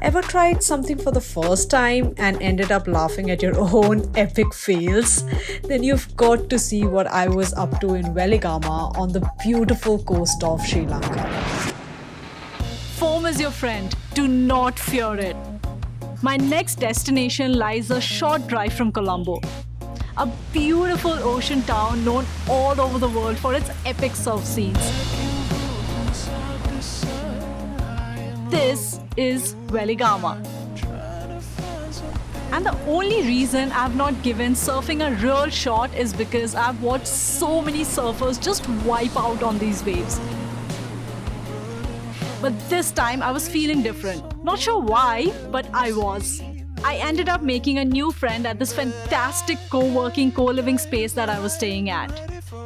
Ever tried something for the first time and ended up laughing at your own epic fails? Then you've got to see what I was up to in Veligama on the beautiful coast of Sri Lanka. Foam is your friend. Do not fear it. My next destination lies a short drive from Colombo, a beautiful ocean town known all over the world for its epic surf scenes. This is Veligama. And the only reason I've not given surfing a real shot is because I've watched so many surfers just wipe out on these waves. But this time I was feeling different. Not sure why, but I was. I ended up making a new friend at this fantastic co-working, co-living space that I was staying at.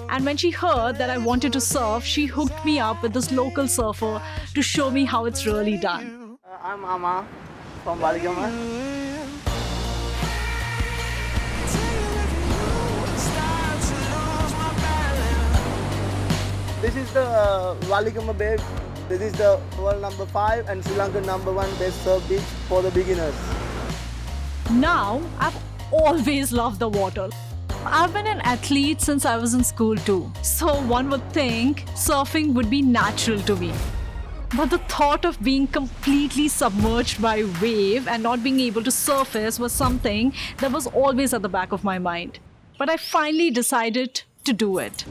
And when she heard that I wanted to surf, she hooked me up with this local surfer to show me how it's really done. I'm Ama from Waligama. This is the Waligama Bay. This is the world number 5 and Sri Lanka number 1 best surf beach for the beginners. Now, I've always loved the water. I've been an athlete since I was in school too, so one would think surfing would be natural to me. But the thought of being completely submerged by a wave and not being able to surface was something that was always at the back of my mind. But I finally decided to do it.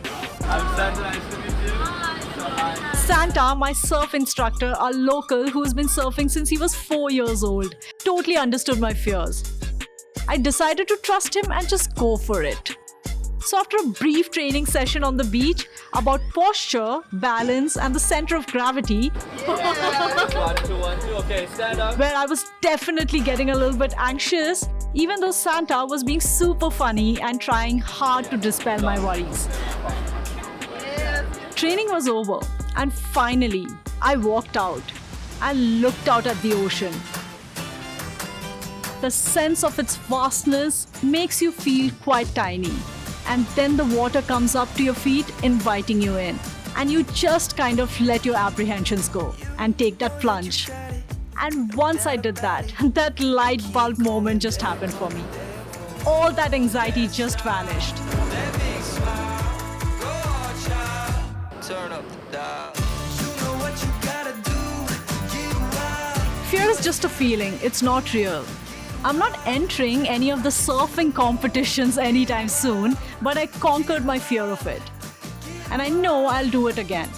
I'm Santa, nice to meet you. Hi. Santa, my surf instructor, a local who's been surfing since he was 4 years old, totally understood my fears. I decided to trust him and just go for it. So after a brief training session on the beach about posture, balance and the center of gravity, One, two. Okay, stand up. where I was definitely getting a little bit anxious, even though Santa was being super funny and trying hard to dispel my worries. Training was over, and finally, I walked out and looked out at the ocean. The sense of its vastness makes you feel quite tiny, and then the water comes up to your feet, inviting you in, and you just kind of let your apprehensions go and take that plunge. And once I did that, that light bulb moment just happened for me. All that anxiety just vanished. Turn up the dial. Fear is just a feeling, it's not real. I'm not entering any of the surfing competitions anytime soon, but I conquered my fear of it. And I know I'll do it again.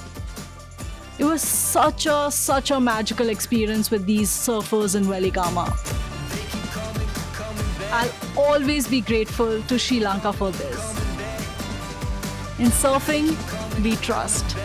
It was such a magical experience with these surfers in Veligama. I'll always be grateful to Sri Lanka for this. In surfing, we trust.